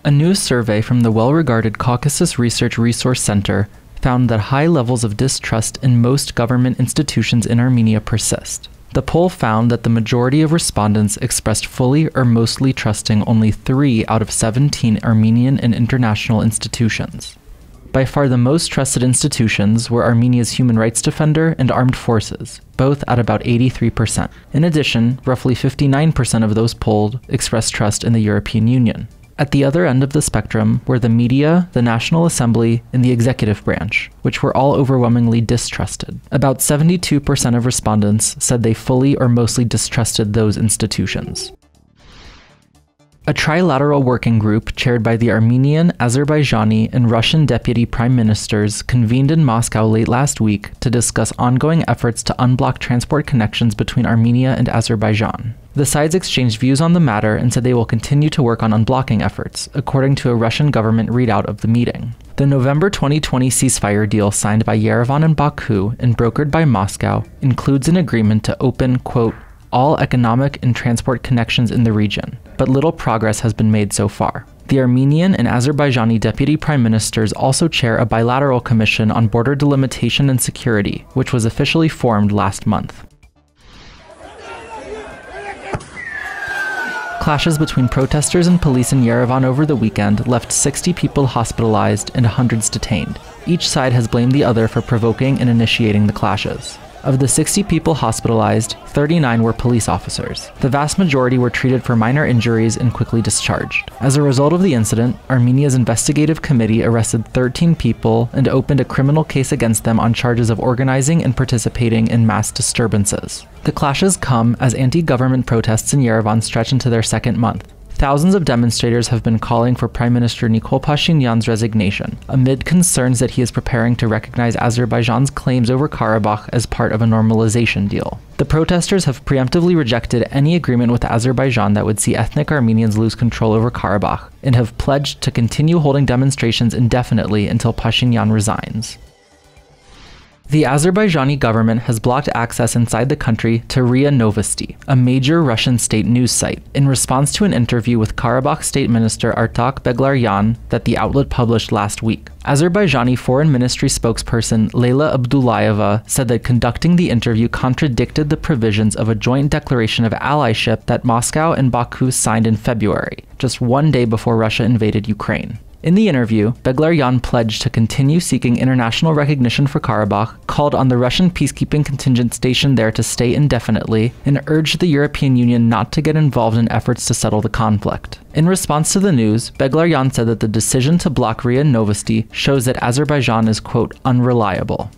A new survey from the well-regarded Caucasus Research Resource Center found that high levels of distrust in most government institutions in Armenia persist. The poll found that the majority of respondents expressed fully or mostly trusting only 3 out of 17 Armenian and international institutions. By far the most trusted institutions were Armenia's human rights defender and armed forces, both at about 83%. In addition, roughly 59% of those polled expressed trust in the European Union. At the other end of the spectrum were the media, the National Assembly, and the executive branch, which were all overwhelmingly distrusted. About 72% of respondents said they fully or mostly distrusted those institutions. A trilateral working group chaired by the Armenian, Azerbaijani, and Russian deputy prime ministers convened in Moscow late last week to discuss ongoing efforts to unblock transport connections between Armenia and Azerbaijan. The sides exchanged views on the matter and said they will continue to work on unblocking efforts, according to a Russian government readout of the meeting. The November 2020 ceasefire deal signed by Yerevan and Baku and brokered by Moscow includes an agreement to open, quote, all economic and transport connections in the region, but little progress has been made so far. The Armenian and Azerbaijani deputy prime ministers also chair a bilateral commission on border delimitation and security, which was officially formed last month. Clashes between protesters and police in Yerevan over the weekend left 60 people hospitalized and hundreds detained. Each side has blamed the other for provoking and initiating the clashes. Of the 60 people hospitalized, 39 were police officers. The vast majority were treated for minor injuries and quickly discharged. As a result of the incident, Armenia's investigative committee arrested 13 people and opened a criminal case against them on charges of organizing and participating in mass disturbances. The clashes come as anti-government protests in Yerevan stretch into their second month. Thousands of demonstrators have been calling for Prime Minister Nikol Pashinyan's resignation, amid concerns that he is preparing to recognize Azerbaijan's claims over Karabakh as part of a normalization deal. The protesters have preemptively rejected any agreement with Azerbaijan that would see ethnic Armenians lose control over Karabakh, and have pledged to continue holding demonstrations indefinitely until Pashinyan resigns. The Azerbaijani government has blocked access inside the country to RIA Novosti, a major Russian state news site, in response to an interview with Karabakh State Minister Artak Beglaryan that the outlet published last week. Azerbaijani Foreign Ministry spokesperson Leyla Abdullayeva said that conducting the interview contradicted the provisions of a joint declaration of allyship that Moscow and Baku signed in February, just one day before Russia invaded Ukraine. In the interview, Beglaryan pledged to continue seeking international recognition for Karabakh, called on the Russian peacekeeping contingent stationed there to stay indefinitely, and urged the European Union not to get involved in efforts to settle the conflict. In response to the news, Beglaryan said that the decision to block RIA Novosti shows that Azerbaijan is, quote, unreliable.